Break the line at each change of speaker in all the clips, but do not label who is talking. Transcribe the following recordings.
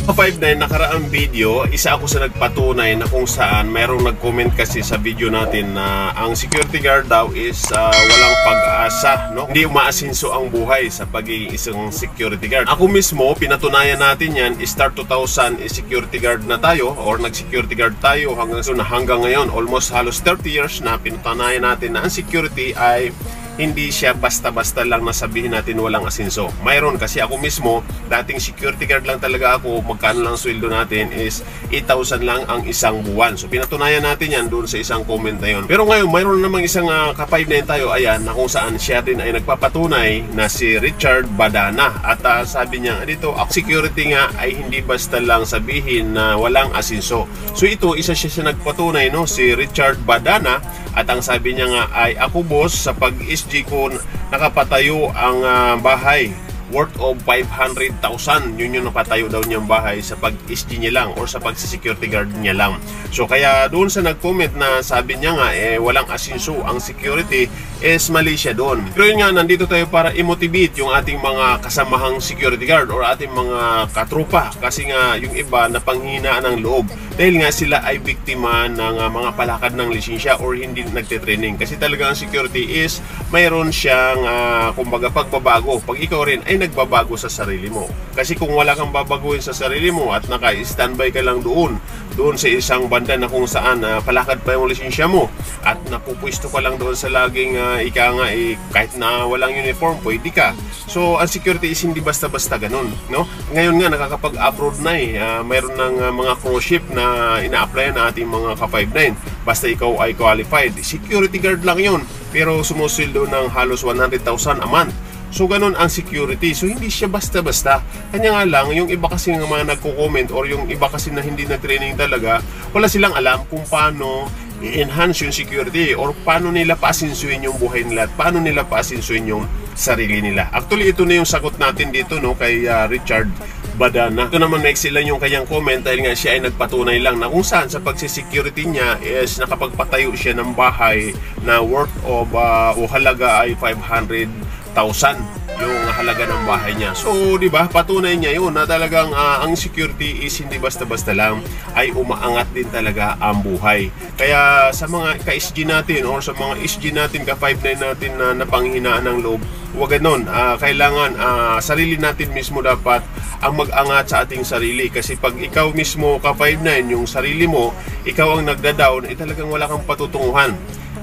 5-9 nakaraang video, isa ako sa nagpatunay na kung saan mayroong nag-comment kasi sa video natin na ang security guard daw is walang pag-asa, no? Hindi umaasinso ang buhay sa pagiging isang security guard. Ako mismo, pinatunayan natin yan, start 2000 is security guard na tayo or nag-security guard tayo hanggang ngayon, almost halos 30 years na pinatunayan natin na ang security ay hindi siya basta-basta lang nasabihin natin walang asinso. Mayroon kasi ako mismo, dating security guard lang talaga ako, magkano lang sweldo natin is 8,000 lang ang isang buwan. So pinatunayan natin yan doon sa isang comment na yun. Pero ngayon, mayroon namang isang ka-5-9 tayo, ayan, na kung saan siya din ay nagpapatunay na si Richard Badana. At sabi niya, dito, security nga ay hindi basta lang sabihin na walang asinso. So ito, isa siya nagpatunay, no? Si Richard Badana. At ang sabi niya nga ay, ako boss, sa pag-SG ko nakapatayo ang bahay worth of 500,000. Yun yung napatayo daw niyang bahay sa pag-SG niya lang or sa pag-security guard niya lang. So kaya doon sa nag-comment na sabi niya nga walang asinso ang security is mali siya doon. Pero yun nga, nandito tayo para i-motivate yung ating mga kasamahang security guard or ating mga katrupa, kasi nga yung iba na panghinaan ng loob dahil nga sila ay biktima ng mga palakad ng lisensya or hindi nagte-training. Kasi talaga ang security is mayroon siyang kumbaga pagbabago. Pag ikaw rin ay nagbabago sa sarili mo. Kasi kung wala kang babaguhin sa sarili mo at naka-standby ka lang doon sa isang banda na kung saan palakad pa yung lisensya mo at napupwisto ka lang doon sa laging kahit na walang uniform, pwede ka. So ang security is hindi basta-basta ganun, no? Ngayon nga nakakapag-abroad na mayroon ng mga cruise ship na ina-applyan na ating mga ka-5-9. Basta ikaw ay qualified. Security guard lang yun, pero sumusildo ng halos 100,000 a month. So ganun ang security. So hindi siya basta-basta. Kanya nga lang, yung iba kasi ng mga nagko-comment or yung iba kasi na hindi na-training talaga, wala silang alam kung paano i-enhance yung security or paano nila paasinsuin yung buhay nila at paano nila paasinsuin yung sarili nila. Actually, ito na yung sagot natin dito, no, kay Richard Badana. Ito naman maiksi lang yung kanyang comment dahil nga siya ay nagpatunay lang na kung saan sa pagsisecurity niya is nakapagpatayo siya ng bahay na worth of o halaga ay 500,000 yung halaga ng bahay niya. So, di ba? Patunay niya yun na talagang ang security is hindi basta-basta lang, ay umaangat din talaga ang buhay. Kaya sa mga ka-SG natin or sa mga SG natin, ka-5-9 natin na napanghinaan ng loob, huwag ganon. Kailangan sarili natin mismo dapat ang mag-angat sa ating sarili. Kasi pag ikaw mismo ka-5-9, yung sarili mo, ikaw ang nagda-down, talagang wala kang patutunguhan.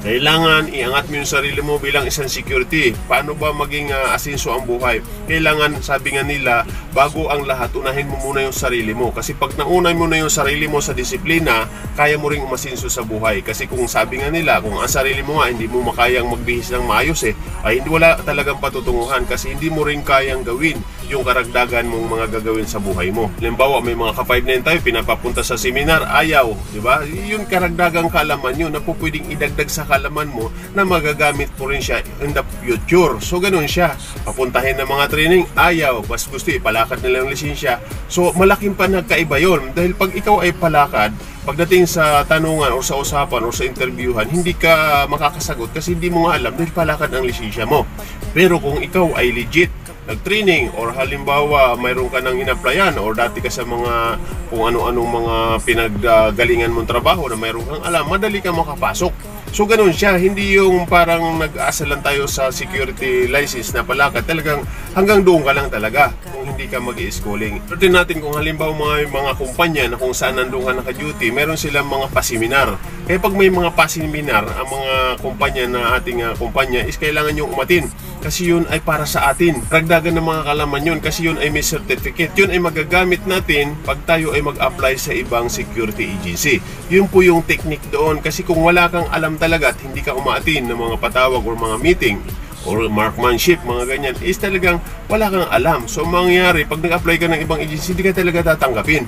Kailangan iangat mo yung sarili mo bilang isang security. Paano ba maging asinso ang buhay? Kailangan, sabi nga nila, bago ang lahat, unahin mo muna yung sarili mo. Kasi pag naunay mo na yung sarili mo sa disiplina, kaya mo ring umasinso sa buhay. Kasi kung sabi nga nila, kung ang sarili mo nga hindi mo makayang magbihis ng maayos ay hindi wala talagang patutunguhan kasi hindi mo rin kayang gawin yung karagdagan mong mga gagawin sa buhay mo. Halimbawa, may mga ka-5-9 tayo, pinapapunta sa seminar, ayaw, di ba? Yun karagdagang kaalaman yun na po pwedeng idagdag sa kaalaman mo na magagamit mo rin siya in the future. So ganun siya. Papuntahin ng mga training, ayaw. Mas gusto ipalakad nila yung lisensya. So malaking panagkaiba yun. Dahil pag ikaw ay palakad, pagdating sa tanungan o sa usapan o sa interviewhan, hindi ka makakasagot kasi hindi mo nga alam dahil palakad ang lisensya mo. Pero kung ikaw ay legit nag-training or halimbawa mayroon ka nang in-applyan or dati ka sa mga kung ano-anong mga pinaggalingan mong trabaho na mayroon kang alam, madali kang makapasok. So ganun siya, hindi yung parang nag-asa lang tayo sa security license na palakad, talagang hanggang doon ka lang talaga kung hindi ka mag-i-schooling. Pero natin kung halimbawa mga kumpanya na kung saan nandun ka naka-duty, meron silang mga paseminar. Kaya pag may mga paseminar, ang mga kumpanya na ating kumpanya is kailangan yung umatin. Kasi yun ay para sa atin. Ragdagan ng mga kalaman yun kasi yun ay may certificate. Yun ay magagamit natin pag tayo ay mag-apply sa ibang security agency. Yun po yung technique doon. Kasi kung wala kang alam talaga at hindi ka umaatin ng mga patawag or mga meeting or marksmanship, mga ganyan, is talagang wala kang alam. So mangyayari, pag nag-apply ka ng ibang agency, hindi ka talaga tatanggapin.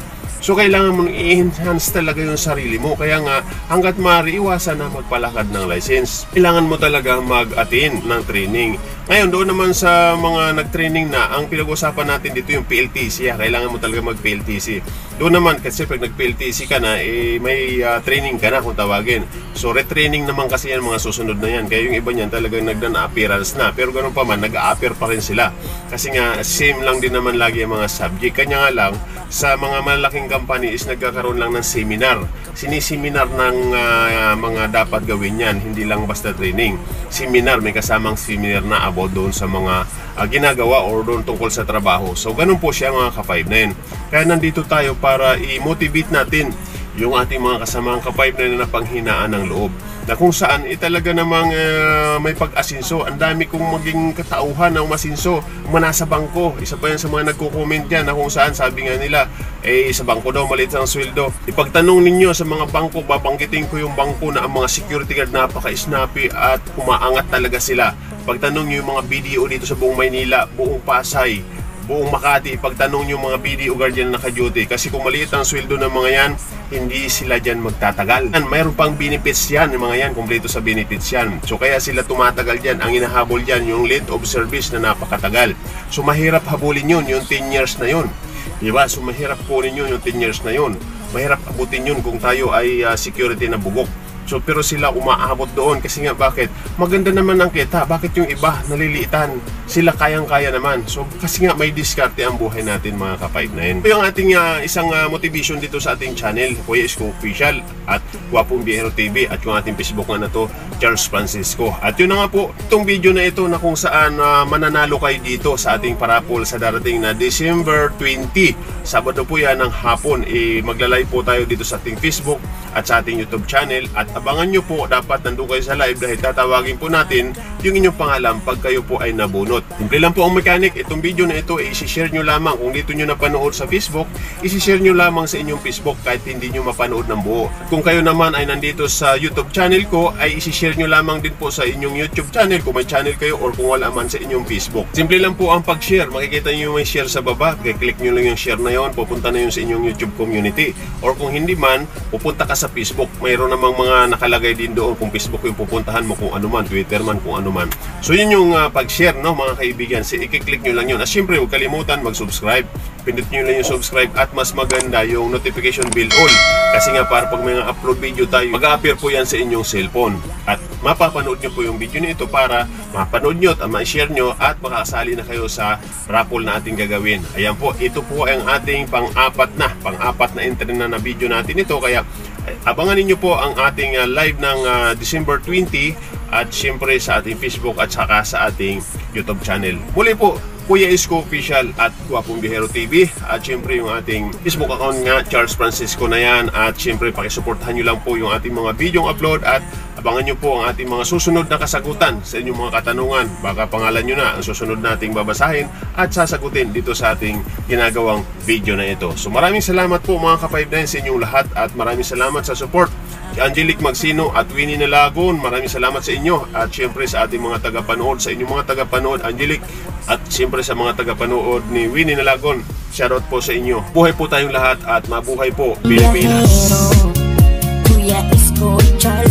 So kailangan mo i-enhance talaga yung sarili mo. Kaya nga, hanggat maaari, iwasan na magpalakad ng license. Kailangan mo talaga mag-attend ng training. Ngayon, doon naman sa mga nag-training na, ang pinag-usapan natin dito yung PLTC. Kailangan mo talaga mag-PLTC. Doon naman, kasi pag nag-PLTC ka na, may training ka na kung tawagin. So retraining naman kasi yan, mga susunod na yan. Kaya yung iba niyan talagang nagdan-appearance na. Pero ganun pa man, nag-a-appear pa rin sila. Kasi nga, same lang din naman lagi ang mga subject. Kanya nga lang, sa mga malaking company is nagkakaroon lang ng seminar. Siniseminar ng mga dapat gawin yan, hindi lang basta training. Seminar, may kasamang seminar na about doon sa mga ginagawa or doon tungkol sa trabaho. So ganun po siya mga ka-5-9. Kaya nandito tayo para i-motivate natin yung ating mga kasamang ka-5-9 na panghinaan ng loob. Na kung saan talaga namang may pag-asinso. Ang dami kong maging katauhan ng masinso, manasa bangko. Isa pa yan sa mga nagko-comment dyan na kung saan sabi nga nila, sa bangko daw maliit ang sweldo. Ipagtanong ninyo sa mga bangko, babanggitin ko yung bangko na ang mga security guard napaka-snappy at umaangat talaga sila. Pagtanong nyo yung mga BDO dito sa buong Maynila, buong Pasay, buong Makati, pagtanong nyo mga BDO guard yan na naka-duty. Kasi kung maliit ang sweldo ng mga yan, hindi sila dyan magtatagal. Mayroon pang benefits yan, yung mga yan, kumpleto sa benefits yan. So kaya sila tumatagal dyan. Ang inahabol dyan, yung length of service na napakatagal. So mahirap habulin yun, yung 10 years na yun. Diba? So mahirap kunin yun, yung 10 years na yun. Mahirap abutin yun kung tayo ay security na bugok. So pero sila umaabot doon kasi nga bakit? Maganda naman ang kita. Bakit yung iba naliliitan? Sila kayang-kaya naman. So kasi nga may diskarte ang buhay natin mga ka-5-9. Ito yung ating isang motivation dito sa ating channel, Kuya Isko Official at Guwapong Biyahero TV at yung ating Facebook nga na to, Charles Francisco. At yun na nga po, itong video na ito na kung saan mananalo kayo dito sa ating parapol sa darating na December 20. Sabado po yan ng hapon. Magla-live po tayo dito sa ating Facebook at sa ating YouTube channel at abangan nyo po, dapat nandun kayo sa live dahil tatawagin po natin yung inyong pangalan pag kayo po ay nabunot. Simple lang po ang mechanic. Itong video na ito ay isi-share nyo lamang. Kung dito nyo napanood sa Facebook, isi-share nyo lamang sa inyong Facebook kahit hindi nyo mapanood ng buo. Kung kayo naman ay nandito sa YouTube channel ko, ay isi-share nyo lamang din po sa inyong YouTube channel kung may channel kayo or kung wala man sa inyong Facebook. Simple lang po ang pag-share. Makikita nyo may share sa baba. Click nyo lang yung share na yon, pupunta na yun sa inyong YouTube community. Or kung hindi man, pupunta ka sa Facebook. Mayroon namang mga nakalagay din doon kung Facebook yung pupuntahan mo, kung ano man, Twitter man, kung ano man. So yun yung pag-share, no mga kaibigan. I-click nyo lang yun. At syempre, huwag kalimutan mag-subscribe. Pindot nyo lang yung subscribe at mas maganda yung notification bell on. Kasi nga para pag may upload video tayo, mag-a-appear po yan sa inyong cellphone. At mapapanood nyo po yung video nito para mapanood nyo at ma-share nyo at makasali na kayo sa raffle na ating gagawin. Ayan po, ito po ang ating pang-apat na entry na video natin ito. Kaya abangan niyo po ang ating live ng December 20 at syempre sa ating Facebook at saka sa ating YouTube channel. Muli po, Kuya Isko Official at Guwapong Biyahero TV at syempre yung ating Facebook account nga, Charles Francisco na yan. At syempre pakisuportahan nyo lang po yung ating mga video upload at abangan nyo po ang ating mga susunod na kasagutan sa inyong mga katanungan. Baka pangalan nyo na ang susunod nating babasahin at sasagutin dito sa ating ginagawang video na ito. So maraming salamat po mga ka-5-9 sa inyong lahat at maraming salamat sa support. Angelic Magsino at Winnie Nalagon, maraming salamat sa inyo at syempre sa ating mga tagapanood, sa inyong mga tagapanood Angelic at syempre sa mga tagapanood ni Winnie Nalagon, shoutout po sa inyo. Buhay po tayong lahat at mabuhay po Pilipinas.
Kuya Isko, Charles